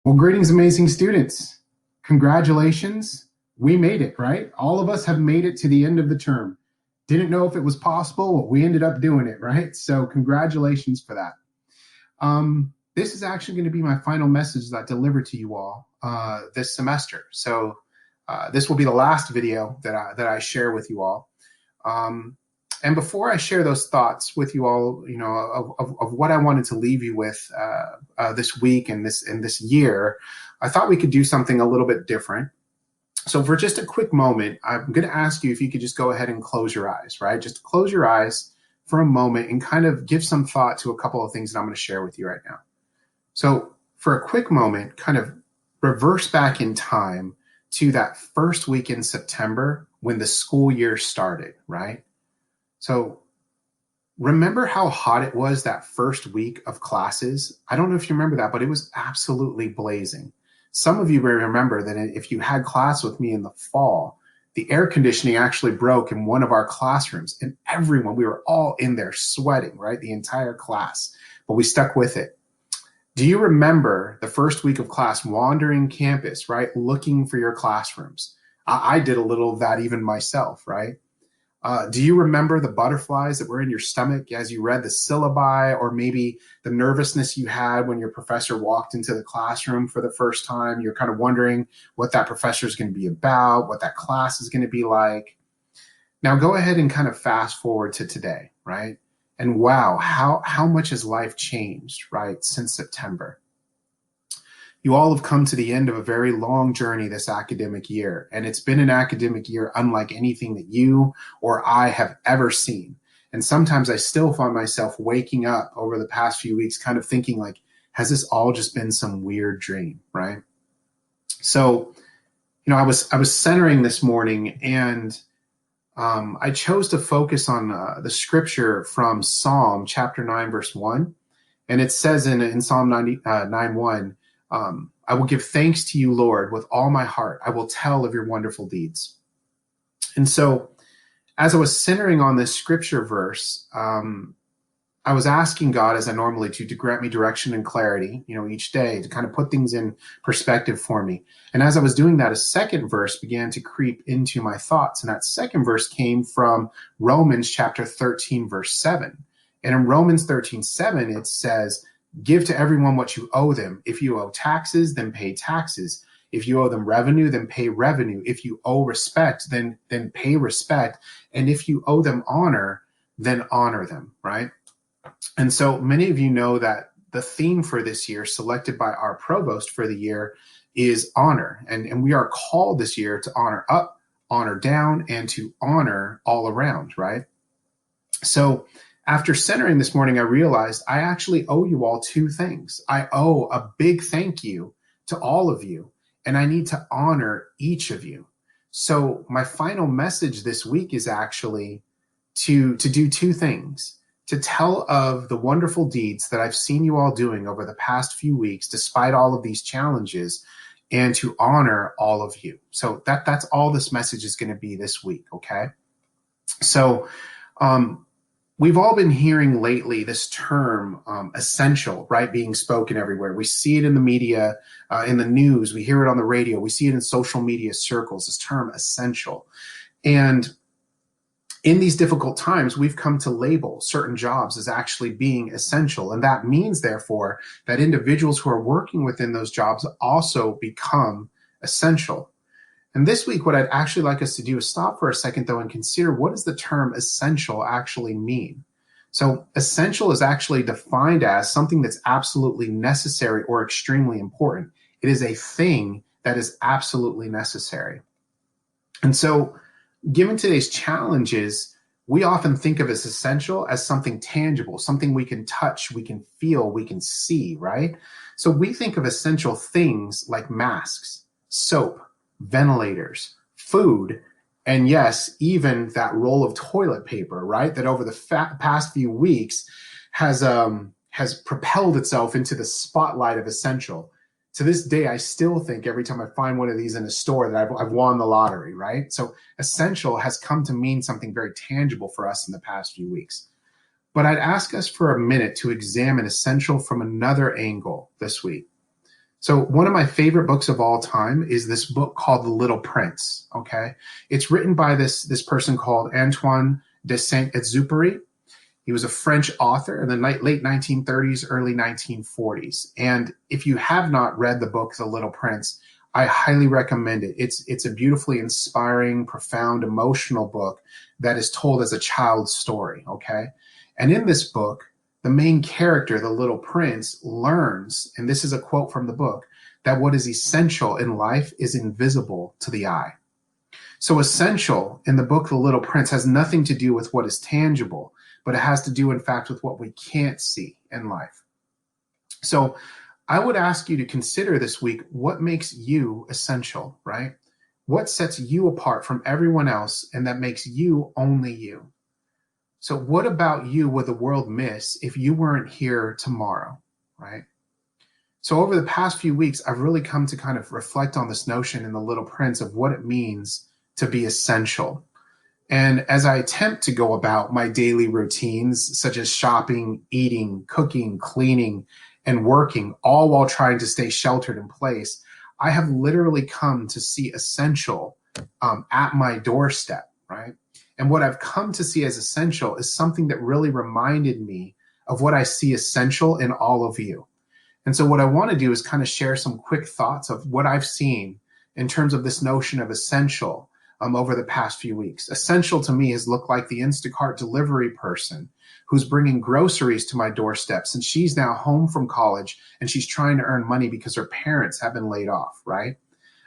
Well, greetings, amazing students. Congratulations. We made it, right? All of us have made it to the end of the term. Didn't know if it was possible, but we ended up doing it, right? So congratulations for that. This is actually going to be my final message that I deliver to you all this semester. So this will be the last video that I share with you all. And before I share those thoughts with you all, you know, of what I wanted to leave you with this week and this year, I thought we could do something a little bit different. So for just a quick moment, I'm going to ask you if you could just go ahead and close your eyes, right? Just close your eyes for a moment and kind of give some thought to a couple of things that I'm going to share with you right now. So for a quick moment, kind of reverse back in time to that first week in September when the school year started, right? So remember how hot it was that first week of classes? I don't know if you remember that, but it was absolutely blazing. Some of you may remember that if you had class with me in the fall, the air conditioning actually broke in one of our classrooms, and everyone, we were all in there sweating, right? The entire class, but we stuck with it. Do you remember the first week of class wandering campus, right? Looking for your classrooms. I did a little of that even myself, right? Do you remember the butterflies that were in your stomach as you read the syllabi, or maybe the nervousness you had when your professor walked into the classroom for the first time? You're kind of wondering what that professor is going to be about, what that class is going to be like. Now go ahead and kind of fast forward to today, right? And wow, how much has life changed, right, since September? You all have come to the end of a very long journey this academic year, and it's been an academic year unlike anything that you or I have ever seen. And sometimes I still find myself waking up over the past few weeks kind of thinking like, has this all just been some weird dream, right? So, you know, I was centering this morning, and I chose to focus on the scripture from Psalm chapter 9, verse 1. And it says in Psalm 9:1, I will give thanks to you, Lord, with all my heart. I will tell of your wonderful deeds. And so as I was centering on this scripture verse, I was asking God, as I normally do, to grant me direction and clarity, you know, each day to kind of put things in perspective for me. And as I was doing that, a second verse began to creep into my thoughts. And that second verse came from Romans chapter 13, verse 7. And in Romans 13:7, it says, give to everyone what you owe them. If you owe taxes, then pay taxes. If you owe them revenue, then pay revenue. If you owe respect, then pay respect. And if you owe them honor, then honor them, right? And so many of you know that the theme for this year, selected by our provost for the year, is honor. And we are called this year to honor up, honor down, and to honor all around, right? So after centering this morning, I realized I actually owe you all two things. I owe a big thank you to all of you, and I need to honor each of you. So my final message this week is actually to do two things: to tell of the wonderful deeds that I've seen you all doing over the past few weeks, despite all of these challenges, and to honor all of you. So that's all this message is going to be this week, okay? So, we've all been hearing lately this term essential, right, being spoken everywhere. We see it in the media, in the news. We hear it on the radio. We see it in social media circles, this term essential. And in these difficult times, we've come to label certain jobs as actually being essential. And that means, therefore, that individuals who are working within those jobs also become essential. And this week, what I'd actually like us to do is stop for a second, though, and consider, what does the term essential actually mean? So essential is actually defined as something that's absolutely necessary or extremely important. It is a thing that is absolutely necessary. And so given today's challenges, we often think of as essential as something tangible, something we can touch, we can feel, we can see, right? So we think of essential things like masks, soap, ventilators, food, and yes, even that roll of toilet paper, right? That over the past few weeks has propelled itself into the spotlight of essential. To this day, I still think every time I find one of these in a store that I've won the lottery, right? So essential has come to mean something very tangible for us in the past few weeks. But I'd ask us for a minute to examine essential from another angle this week. So one of my favorite books of all time is this book called The Little Prince. Okay, it's written by this person called Antoine de Saint-Exupéry. He was a French author in the late 1930s, early 1940s. And if you have not read the book The Little Prince, I highly recommend it. It's a beautifully inspiring, profound, emotional book that is told as a child's story. Okay, and in this book, the main character, the little prince, learns, and this is a quote from the book, that what is essential in life is invisible to the eye. So, essential in the book, The Little Prince, has nothing to do with what is tangible, but it has to do, in fact, with what we can't see in life. So, I would ask you to consider this week what makes you essential, right? What sets you apart from everyone else and that makes you only you? So, what about you would the world miss if you weren't here tomorrow, right? So, over the past few weeks, I've really come to kind of reflect on this notion in The Little Prince of what it means to be essential. And as I attempt to go about my daily routines, such as shopping, eating, cooking, cleaning, and working, all while trying to stay sheltered in place, I have literally come to see essential at my doorstep, right? And what I've come to see as essential is something that really reminded me of what I see essential in all of you. And so, what I want to do is kind of share some quick thoughts of what I've seen in terms of this notion of essential over the past few weeks. Essential to me has looked like the Instacart delivery person who's bringing groceries to my doorstep since she's now home from college and she's trying to earn money because her parents have been laid off, right?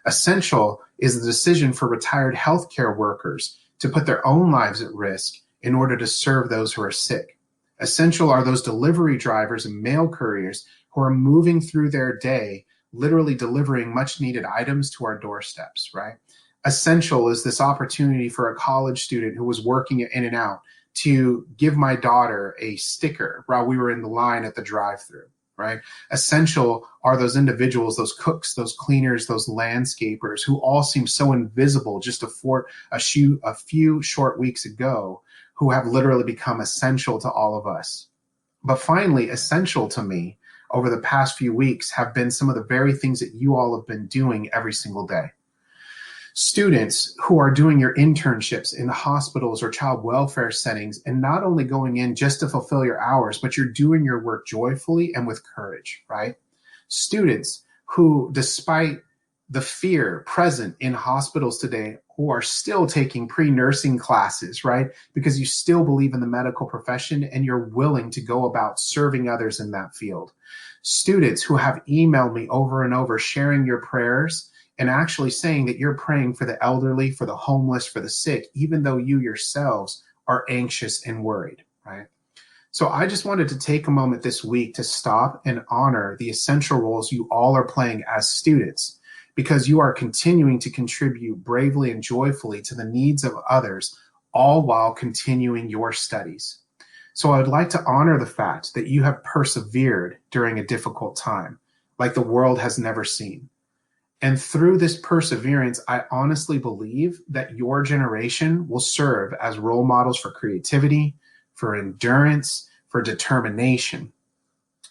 Essential is the decision for retired healthcare workers to put their own lives at risk in order to serve those who are sick. Essential are those delivery drivers and mail couriers who are moving through their day, literally delivering much needed items to our doorsteps, right? Essential is this opportunity for a college student who was working in and out to give my daughter a sticker while we were in the line at the drive-thru, right? Essential are those individuals, those cooks, those cleaners, those landscapers who all seem so invisible just a few short weeks ago, who have literally become essential to all of us. But finally, essential to me over the past few weeks have been some of the very things that you all have been doing every single day. Students who are doing your internships in hospitals or child welfare settings and not only going in just to fulfill your hours, but you're doing your work joyfully and with courage, right? Students who, despite the fear present in hospitals today, who are still taking pre-nursing classes, right? Because you still believe in the medical profession and you're willing to go about serving others in that field. Students who have emailed me over and over sharing your prayers and actually saying that you're praying for the elderly, for the homeless, for the sick, even though you yourselves are anxious and worried, right? So I just wanted to take a moment this week to stop and honor the essential roles you all are playing as students, because you are continuing to contribute bravely and joyfully to the needs of others, all while continuing your studies. So I would like to honor the fact that you have persevered during a difficult time, like the world has never seen. And through this perseverance, I honestly believe that your generation will serve as role models for creativity, for endurance, for determination.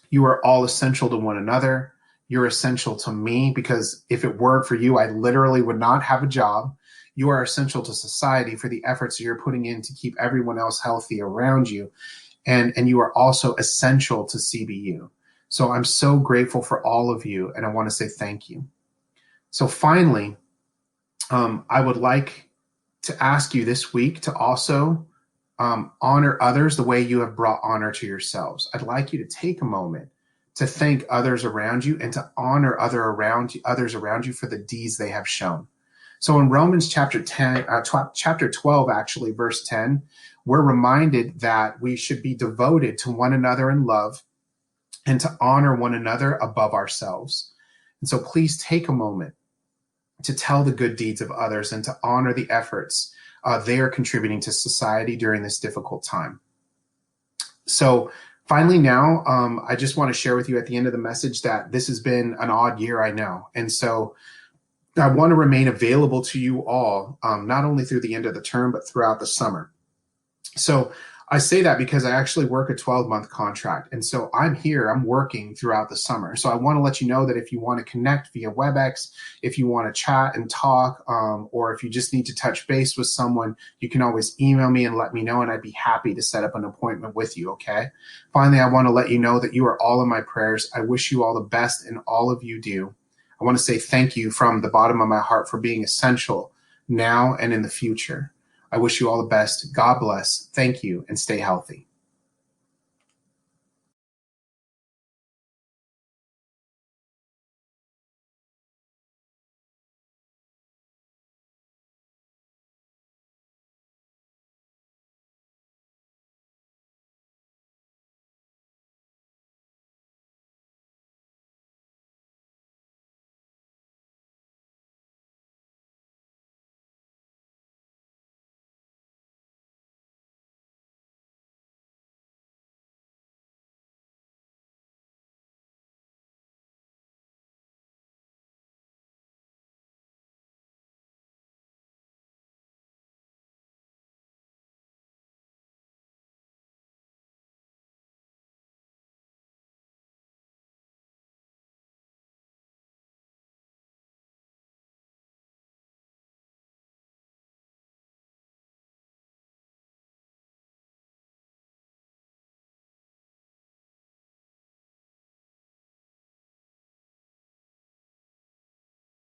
You are all essential to one another. You're essential to me because if it weren't for you, I literally would not have a job. You are essential to society for the efforts that you're putting in to keep everyone else healthy around you. And you are also essential to CBU. So I'm so grateful for all of you, and I want to say thank you. So finally, I would like to ask you this week to also honor others the way you have brought honor to yourselves. I'd like you to take a moment to thank others around you and to honor others around you for the deeds they have shown. So in Romans chapter 12, actually, verse 10, we're reminded that we should be devoted to one another in love and to honor one another above ourselves. And so please take a moment to tell the good deeds of others and to honor the efforts they are contributing to society during this difficult time. So finally now, I just want to share with you at the end of the message that this has been an odd year, I know. And so I want to remain available to you all, not only through the end of the term, but throughout the summer. So I say that because I actually work a 12-month contract. And so I'm here, I'm working throughout the summer. So I want to let you know that if you want to connect via WebEx, if you want to chat and talk, or if you just need to touch base with someone, you can always email me and let me know, and I'd be happy to set up an appointment with you, okay? Finally, I want to let you know that you are all in my prayers. I wish you all the best in all of you do. I want to say thank you from the bottom of my heart for being essential now and in the future. I wish you all the best. God bless. Thank you, and stay healthy.